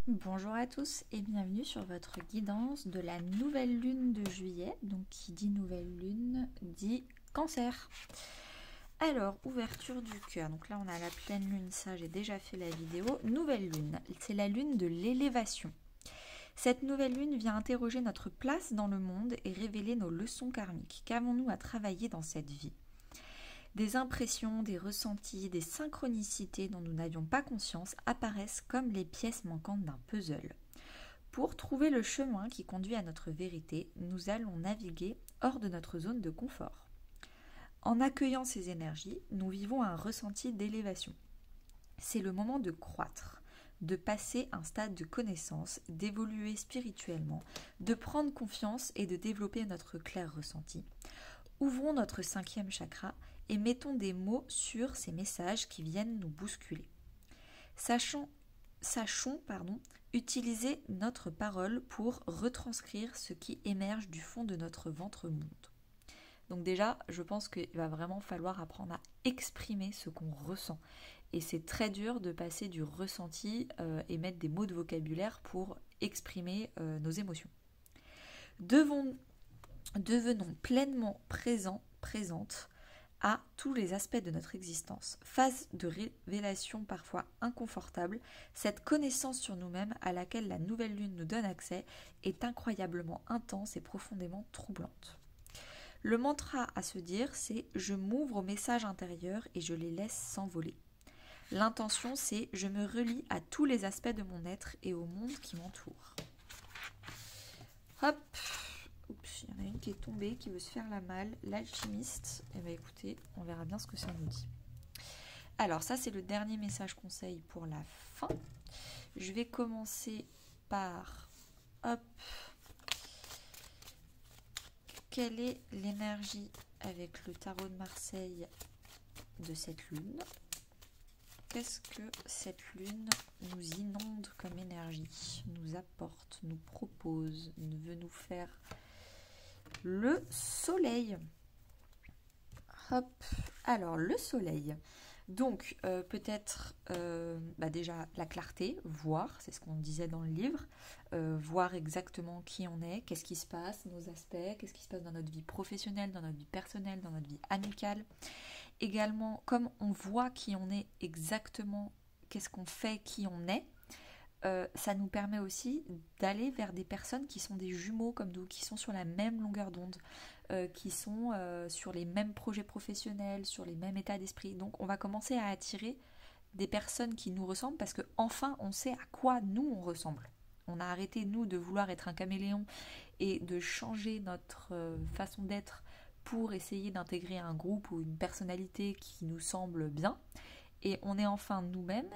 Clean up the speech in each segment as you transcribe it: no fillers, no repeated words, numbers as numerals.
Bonjour à tous et bienvenue sur votre guidance de la nouvelle lune de juillet. Donc qui dit nouvelle lune dit cancer. Alors, ouverture du cœur. Donc là on a la pleine lune, ça j'ai déjà fait la vidéo. Nouvelle lune, c'est la lune de l'élévation. Cette nouvelle lune vient interroger notre place dans le monde et révéler nos leçons karmiques. Qu'avons-nous à travailler dans cette vie ? Des impressions, des ressentis, des synchronicités dont nous n'avions pas conscience apparaissent comme les pièces manquantes d'un puzzle. Pour trouver le chemin qui conduit à notre vérité, nous allons naviguer hors de notre zone de confort. En accueillant ces énergies, nous vivons un ressenti d'élévation. C'est le moment de croître, de passer un stade de connaissance, d'évoluer spirituellement, de prendre confiance et de développer notre clair ressenti. Ouvrons notre 5e chakra et mettons des mots sur ces messages qui viennent nous bousculer. Sachons utiliser notre parole pour retranscrire ce qui émerge du fond de notre ventre monde. Donc déjà, je pense qu'il va vraiment falloir apprendre à exprimer ce qu'on ressent. Et c'est très dur de passer du ressenti et mettre des mots de vocabulaire pour exprimer nos émotions. Devenons pleinement présentes à tous les aspects de notre existence. Phase de révélation parfois inconfortable, cette connaissance sur nous-mêmes à laquelle la nouvelle lune nous donne accès est incroyablement intense et profondément troublante. Le mantra à se dire, c'est « je m'ouvre aux messages intérieurs et je les laisse s'envoler ». L'intention, c'est « je me relie à tous les aspects de mon être et au monde qui m'entoure ». Hop. Oups, il y en a une qui est tombée, qui veut se faire la malle, l'alchimiste. Eh bien écoutez, on verra bien ce que ça nous dit. Alors ça c'est le dernier message conseil pour la fin. Je vais commencer par, hop, quelle est l'énergie avec le tarot de Marseille de cette lune ? Qu'est-ce que cette lune nous inonde comme énergie, nous apporte, nous propose, veut nous faire ? Le soleil. Hop. Alors, le soleil. Donc, peut-être déjà la clarté, voir, c'est ce qu'on disait dans le livre, voir exactement qui on est, qu'est-ce qui se passe, nos aspects, qu'est-ce qui se passe dans notre vie professionnelle, dans notre vie personnelle, dans notre vie amicale. Également, comme on voit qui on est exactement, qu'est-ce qu'on fait, qui on est, ça nous permet aussi d'aller vers des personnes qui sont des jumeaux comme nous, qui sont sur la même longueur d'onde, qui sont sur les mêmes projets professionnels, sur les mêmes états d'esprit. Donc on va commencer à attirer des personnes qui nous ressemblent parce que enfin on sait à quoi nous on ressemble. On a arrêté nous de vouloir être un caméléon et de changer notre façon d'être pour essayer d'intégrer un groupe ou une personnalité qui nous semble bien. Et on est enfin nous-mêmes.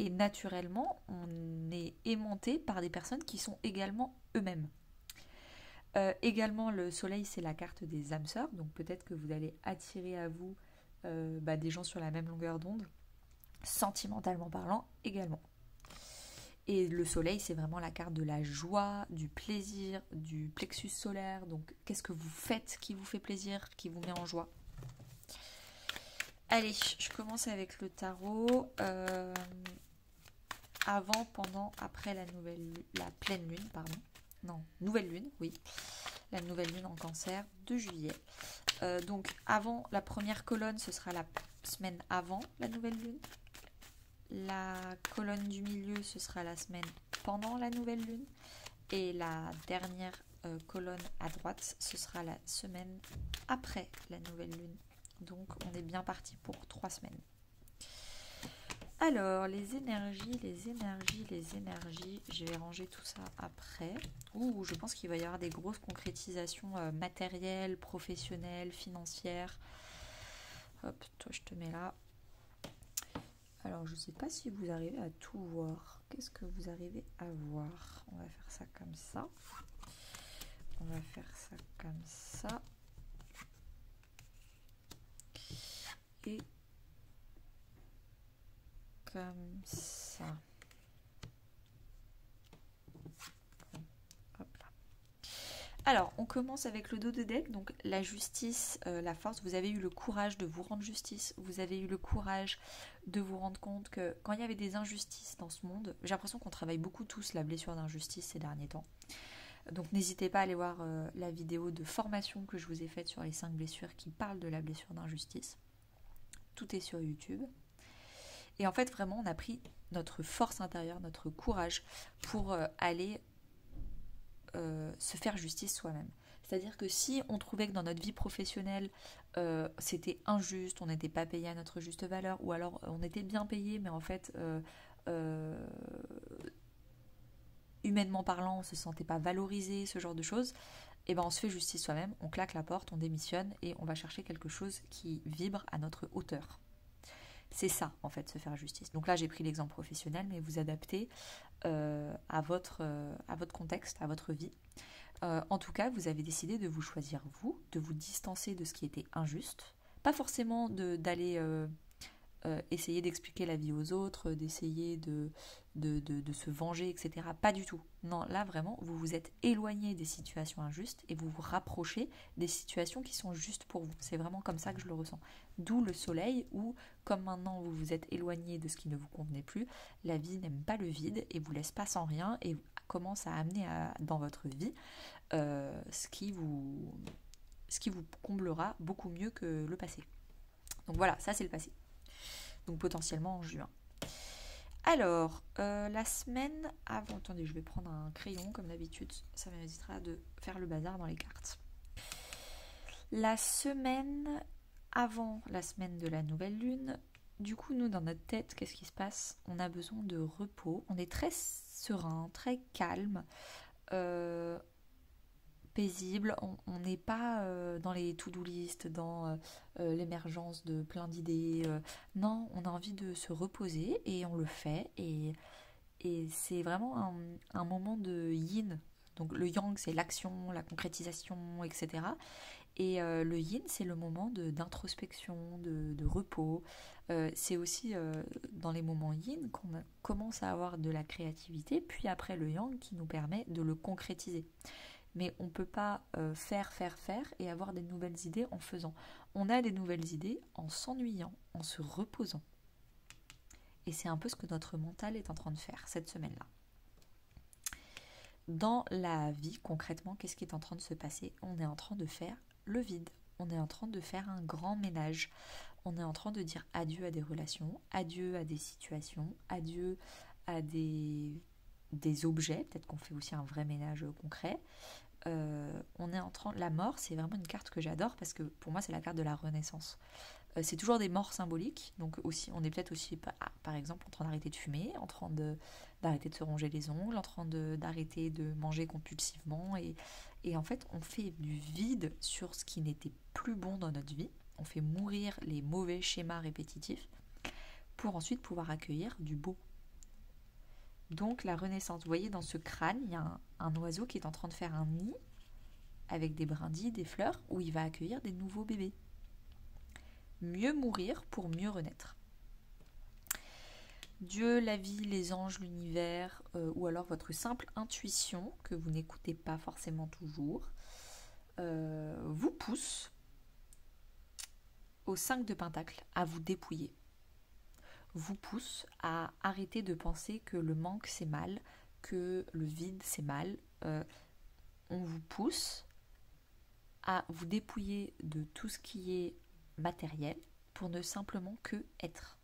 Et naturellement, on est aimanté par des personnes qui sont également eux-mêmes. Également, le soleil, c'est la carte des âmes sœurs. Donc peut-être que vous allez attirer à vous des gens sur la même longueur d'onde, sentimentalement parlant également. Et le soleil, c'est vraiment la carte de la joie, du plaisir, du plexus solaire. Donc qu'est-ce que vous faites qui vous fait plaisir, qui vous met en joie ? Allez, je commence avec le tarot. Avant, pendant, après la pleine lune, nouvelle lune, oui, la nouvelle lune en cancer de juillet. Donc avant, la première colonne, ce sera la semaine avant la nouvelle lune. La colonne du milieu, ce sera la semaine pendant la nouvelle lune. Et la dernière colonne à droite, ce sera la semaine après la nouvelle lune. Donc on est bien parti pour 3 semaines. Alors, les énergies, je vais ranger tout ça après. Je pense qu'il va y avoir des grosses concrétisations matérielles, professionnelles, financières. Hop, toi je te mets là. Alors, je ne sais pas si vous arrivez à tout voir. Qu'est-ce que vous arrivez à voir ? On va faire ça comme ça. Et comme ça. Hop là. Alors, on commence avec le dos de deck, donc la justice, la force. Vous avez eu le courage de vous rendre justice, vous avez eu le courage de vous rendre compte que quand il y avait des injustices dans ce monde, j'ai l'impression qu'on travaille beaucoup tous la blessure d'injustice ces derniers temps. Donc n'hésitez pas à aller voir la vidéo de formation que je vous ai faite sur les 5 blessures qui parlent de la blessure d'injustice. Tout est sur YouTube. Et en fait, vraiment, on a pris notre force intérieure, notre courage pour aller se faire justice soi-même. C'est-à-dire que si on trouvait que dans notre vie professionnelle, c'était injuste, on n'était pas payé à notre juste valeur, ou alors on était bien payé, mais en fait, humainement parlant, on ne se sentait pas valorisé, ce genre de choses, et ben on se fait justice soi-même, on claque la porte, on démissionne, et on va chercher quelque chose qui vibre à notre hauteur. C'est ça, en fait, se faire justice. Donc là, j'ai pris l'exemple professionnel, mais vous adaptez à votre contexte, à votre vie. En tout cas, vous avez décidé de vous choisir vous, de vous distancer de ce qui était injuste. Pas forcément d'aller essayer d'expliquer la vie aux autres, d'essayer de se venger, etc. Pas du tout. Non, là vraiment, vous vous êtes éloigné des situations injustes et vous vous rapprochez des situations qui sont justes pour vous. C'est vraiment comme ça que je le ressens. D'où le soleil où, comme maintenant vous vous êtes éloigné de ce qui ne vous convenait plus, la vie n'aime pas le vide et vous laisse pas sans rien et commence à amener dans votre vie ce qui vous comblera beaucoup mieux que le passé. Donc voilà, ça c'est le passé. Donc potentiellement en juin. Alors, la semaine avant... Attendez, je vais prendre un crayon comme d'habitude. Ça m'évitera de faire le bazar dans les cartes. La semaine avant la semaine de la nouvelle lune, du coup, nous, dans notre tête, qu'est-ce qui se passe? On a besoin de repos. On est très serein, très calme. Paisible, on n'est pas dans les to-do list, dans l'émergence de plein d'idées. Non, on a envie de se reposer et on le fait. Et c'est vraiment un moment de yin. Donc le yang, c'est l'action, la concrétisation, etc. Et le yin, c'est le moment d'introspection, de repos. C'est aussi dans les moments yin qu'on commence à avoir de la créativité, puis après le yang qui nous permet de le concrétiser. Mais on ne peut pas faire et avoir des nouvelles idées en faisant. On a des nouvelles idées en s'ennuyant, en se reposant. Et c'est un peu ce que notre mental est en train de faire cette semaine-là. Dans la vie, concrètement, qu'est-ce qui est en train de se passer? On est en train de faire le vide. On est en train de faire un grand ménage. On est en train de dire adieu à des relations, adieu à des situations, adieu à des objets. Peut-être qu'on fait aussi un vrai ménage concret. On est en train... La mort, c'est vraiment une carte que j'adore parce que pour moi, c'est la carte de la renaissance. C'est toujours des morts symboliques, donc aussi, on est peut-être aussi, par exemple, en train d'arrêter de fumer, en train d'arrêter de se ronger les ongles, en train d'arrêter de manger compulsivement, et en fait, on fait du vide sur ce qui n'était plus bon dans notre vie, on fait mourir les mauvais schémas répétitifs, pour ensuite pouvoir accueillir du beau. Donc la renaissance, vous voyez dans ce crâne, il y a un oiseau qui est en train de faire un nid avec des brindilles, des fleurs, où il va accueillir des nouveaux bébés. Mieux mourir pour mieux renaître. Dieu, la vie, les anges, l'univers, ou alors votre simple intuition, que vous n'écoutez pas forcément toujours, vous pousse au 5 de Pentacle à vous dépouiller. Vous pousse à arrêter de penser que le manque c'est mal, que le vide c'est mal. On vous pousse à vous dépouiller de tout ce qui est matériel pour ne simplement que être.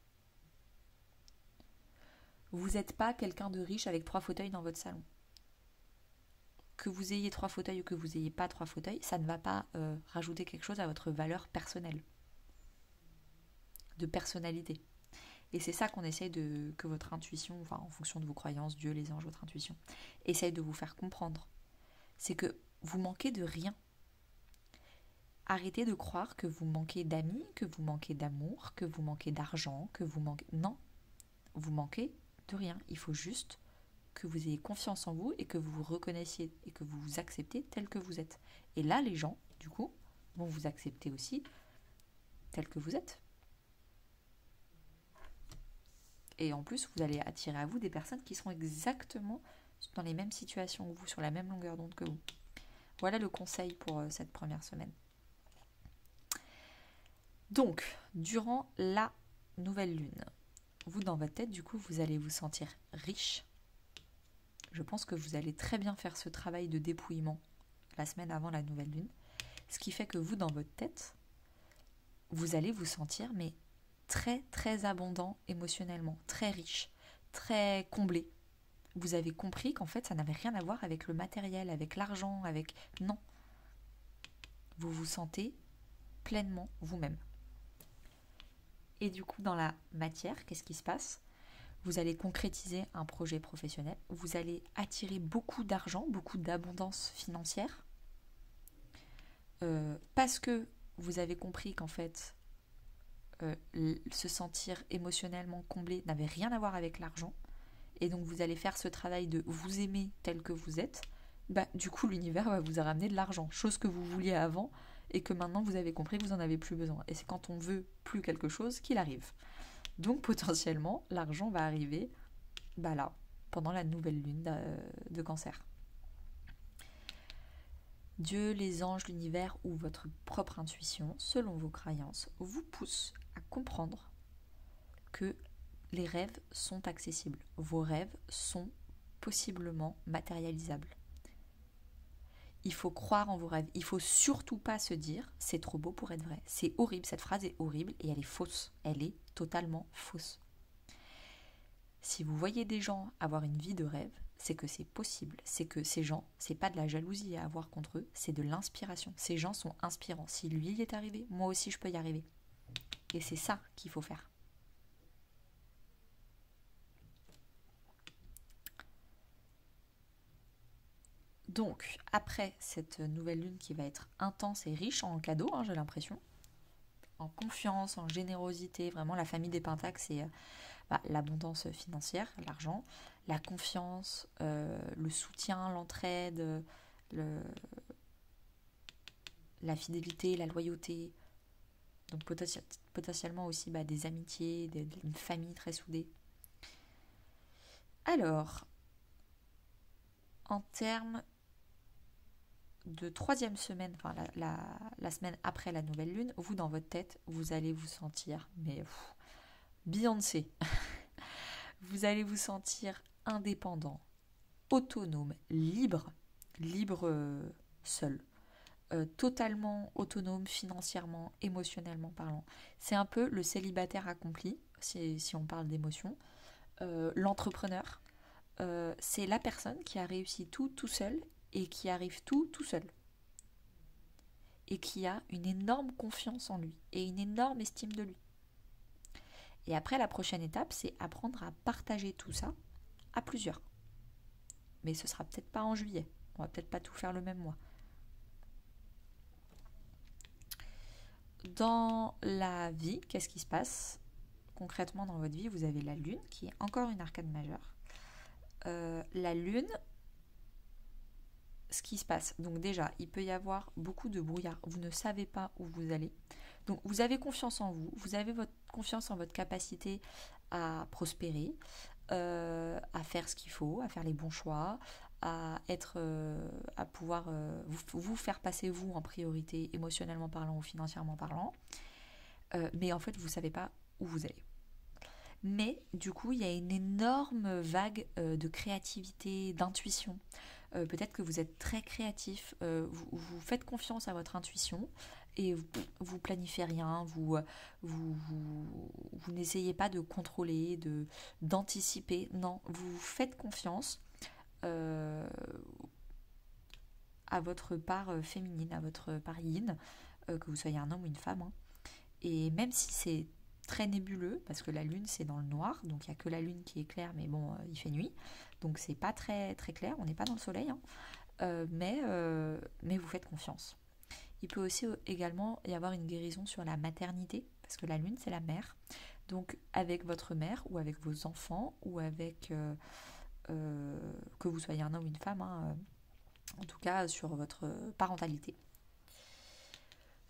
Vous n'êtes pas quelqu'un de riche avec 3 fauteuils dans votre salon. Que vous ayez 3 fauteuils ou que vous n'ayez pas 3 fauteuils, ça ne va pas rajouter quelque chose à votre valeur personnelle, de personnalité. Et c'est ça qu'on essaye que votre intuition, enfin en fonction de vos croyances, Dieu, les anges, votre intuition, essaye de vous faire comprendre. C'est que vous manquez de rien. Arrêtez de croire que vous manquez d'amis, que vous manquez d'amour, que vous manquez d'argent, que vous manquez... Non, vous manquez de rien. Il faut juste que vous ayez confiance en vous et que vous vous reconnaissiez et que vous vous acceptez tel que vous êtes. Et là, les gens, du coup, vont vous accepter aussi tel que vous êtes. Et en plus, vous allez attirer à vous des personnes qui seront exactement dans les mêmes situations que vous, sur la même longueur d'onde que vous. Voilà le conseil pour cette première semaine. Donc, durant la nouvelle lune, vous dans votre tête, du coup, vous allez vous sentir riche. Je pense que vous allez très bien faire ce travail de dépouillement la semaine avant la nouvelle lune. Ce qui fait que vous, dans votre tête, vous allez vous sentir mais très très abondant émotionnellement, très riche, très comblé. Vous avez compris qu'en fait ça n'avait rien à voir avec le matériel, avec l'argent, avec... Non. Vous vous sentez pleinement vous-même. Et du coup dans la matière, qu'est-ce qui se passe ? Vous allez concrétiser un projet professionnel, vous allez attirer beaucoup d'argent, beaucoup d'abondance financière, parce que vous avez compris qu'en fait se sentir émotionnellement comblé n'avait rien à voir avec l'argent, et donc vous allez faire ce travail de vous aimer tel que vous êtes, du coup l'univers va vous ramener de l'argent, chose que vous vouliez avant et que maintenant vous avez compris que vous n'en avez plus besoin. Et c'est quand on veut plus quelque chose qu'il arrive. Donc potentiellement l'argent va arriver là, pendant la nouvelle lune de Cancer. Dieu, les anges, l'univers ou votre propre intuition, selon vos croyances, vous poussent à comprendre que les rêves sont accessibles. Vos rêves sont possiblement matérialisables. Il faut croire en vos rêves. Il ne faut surtout pas se dire « c'est trop beau pour être vrai ». C'est horrible, cette phrase est horrible et elle est fausse. Elle est totalement fausse. Si vous voyez des gens avoir une vie de rêve, c'est que c'est possible. C'est que ces gens, c'est pas de la jalousie à avoir contre eux, c'est de l'inspiration. Ces gens sont inspirants. Si lui y est arrivé, moi aussi je peux y arriver. Et c'est ça qu'il faut faire. Donc, après cette nouvelle lune qui va être intense et riche en cadeaux, j'ai l'impression, en confiance, en générosité, vraiment la famille des Pentacles, c'est l'abondance financière, l'argent, la confiance, le soutien, l'entraide, la fidélité, la loyauté, donc potentiellement aussi des amitiés, une famille très soudée. Alors, en termes de troisième semaine, enfin la semaine après la nouvelle lune, vous dans votre tête, vous allez vous sentir, Beyoncé. Vous allez vous sentir indépendant, autonome, libre seul, totalement autonome financièrement, émotionnellement parlant. C'est un peu le célibataire accompli, si on parle d'émotion. L'entrepreneur, c'est la personne qui a réussi tout seul et qui arrive tout seul. Et qui a une énorme confiance en lui et une énorme estime de lui. Et après, la prochaine étape, c'est apprendre à partager tout ça à plusieurs. Mais ce sera peut-être pas en juillet. On va peut-être pas tout faire le même mois. Dans la vie, qu'est-ce qui se passe ? Concrètement, dans votre vie, vous avez la lune, qui est encore une arcane majeure. La lune, ce qui se passe, donc déjà, il peut y avoir beaucoup de brouillard. Vous ne savez pas où vous allez. Donc, vous avez confiance en vous. Vous avez confiance en votre capacité à prospérer, à faire ce qu'il faut, à faire les bons choix, à pouvoir vous faire passer vous en priorité émotionnellement parlant ou financièrement parlant. Mais en fait, vous ne savez pas où vous allez. Mais du coup, il y a une énorme vague de créativité, d'intuition. Peut-être que vous êtes très créatif, vous faites confiance à votre intuition et vous planifiez rien, vous n'essayez pas de contrôler, d'anticiper. Non, vous faites confiance à votre part féminine, à votre part yin, que vous soyez un homme ou une femme. Et même si c'est très nébuleux, parce que la lune c'est dans le noir, donc il n'y a que la lune qui est claire, mais il fait nuit, donc c'est pas très, très clair, on n'est pas dans le soleil, mais vous faites confiance. Il peut aussi également y avoir une guérison sur la maternité, parce que la lune c'est la mère, donc avec votre mère ou avec vos enfants, ou avec que vous soyez un homme ou une femme, en tout cas sur votre parentalité.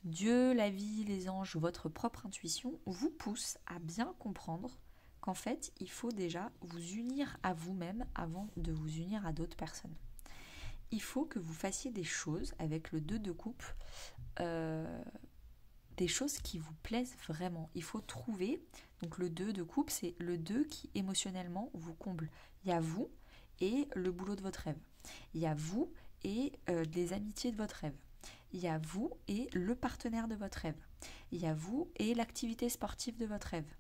Dieu, la vie, les anges, votre propre intuition vous poussent à bien comprendre qu'en fait, il faut déjà vous unir à vous-même avant de vous unir à d'autres personnes. il faut que vous fassiez des choses avec le 2 de coupe, des choses qui vous plaisent vraiment. Il faut trouver, donc le 2 de coupe, c'est le 2 qui émotionnellement vous comble. Il y a vous et le boulot de votre rêve. Il y a vous et les amitiés de votre rêve. Il y a vous et le partenaire de votre rêve. Il y a vous et l'activité sportive de votre rêve.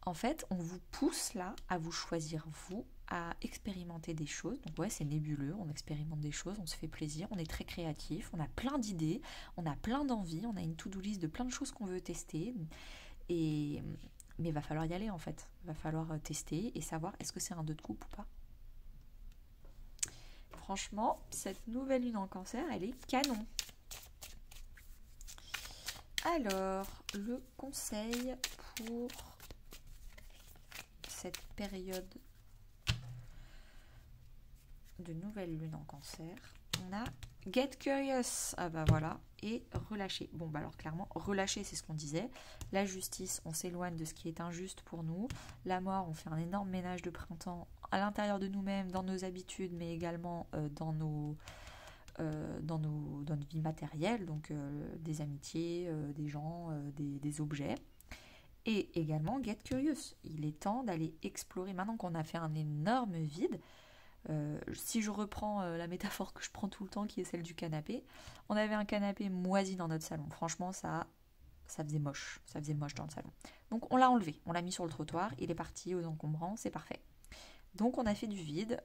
En fait, on vous pousse là à vous choisir vous, à expérimenter des choses. Donc ouais, c'est nébuleux, on expérimente des choses, on se fait plaisir, on est très créatif, on a plein d'idées, on a plein d'envies, on a une to-do list de plein de choses qu'on veut tester. Mais il va falloir y aller en fait. Il va falloir tester et savoir est-ce que c'est un 2 de coupe ou pas. Franchement, cette nouvelle lune en cancer, elle est canon. Alors, le conseil pour cette période de nouvelle lune en cancer, on a get curious, ah bah voilà, et relâcher. Bon bah alors clairement, relâcher c'est ce qu'on disait, la justice, on s'éloigne de ce qui est injuste pour nous, la mort, on fait un énorme ménage de printemps à l'intérieur de nous-mêmes, dans nos habitudes, mais également dans notre vie matérielle, donc des amitiés, des gens, des objets. Et également get curious, il est temps d'aller explorer, maintenant qu'on a fait un énorme vide. Si je reprends la métaphore que je prends tout le temps, qui est celle du canapé, on avait un canapé moisi dans notre salon. Franchement, ça faisait moche. Ça faisait moche dans le salon. Donc on l'a enlevé, on l'a mis sur le trottoir, il est parti aux encombrants, c'est parfait. Donc on a fait du vide.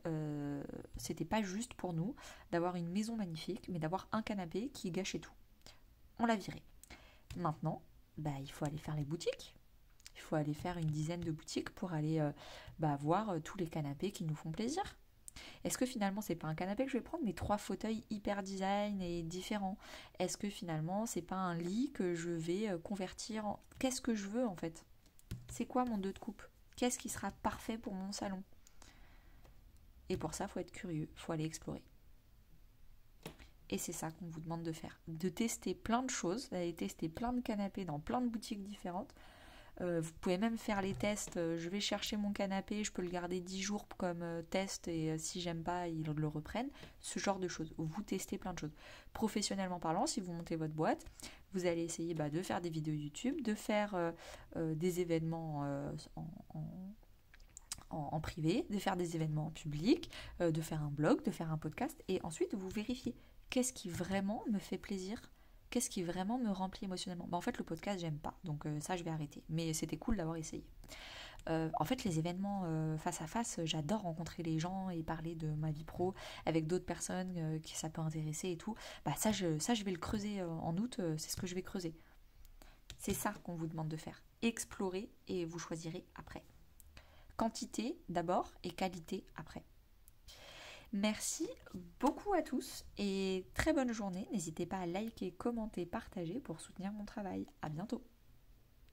C'était pas juste pour nous d'avoir une maison magnifique, mais d'avoir un canapé qui gâchait tout. On l'a viré. Maintenant, il faut aller faire les boutiques. Il faut aller faire une dizaine de boutiques pour aller voir tous les canapés qui nous font plaisir. Est-ce que finalement c'est pas un canapé que je vais prendre, mais 3 fauteuils hyper design et différents? Est-ce que finalement c'est pas un lit que je vais convertir en... Qu'est-ce que je veux en fait? C'est quoi mon 2 de coupe? Qu'est-ce qui sera parfait pour mon salon? Et pour ça, il faut être curieux, il faut aller explorer. Et c'est ça qu'on vous demande de faire. De tester plein de choses, d'aller tester plein de canapés dans plein de boutiques différentes. Vous pouvez même faire les tests. Je vais chercher mon canapé, je peux le garder 10 jours comme test et si j'aime pas, ils le reprennent. Ce genre de choses. Vous testez plein de choses. Professionnellement parlant, si vous montez votre boîte, vous allez essayer de faire des vidéos YouTube, de faire des événements en privé, de faire des événements en public, de faire un blog, de faire un podcast. Et ensuite, vous vérifiez qu'est-ce qui vraiment me fait plaisir. Qu'est-ce qui vraiment me remplit émotionnellement? En fait, le podcast, j'aime pas. Donc ça, je vais arrêter. Mais c'était cool d'avoir essayé. En fait, les événements face à face, j'adore rencontrer les gens et parler de ma vie pro avec d'autres personnes qui ça peut intéresser et tout. Ça, je vais le creuser en août. C'est ce que je vais creuser. C'est ça qu'on vous demande de faire. Explorer et vous choisirez après. Quantité d'abord et qualité après. Merci beaucoup à tous et très bonne journée. N'hésitez pas à liker, commenter, partager pour soutenir mon travail. À bientôt.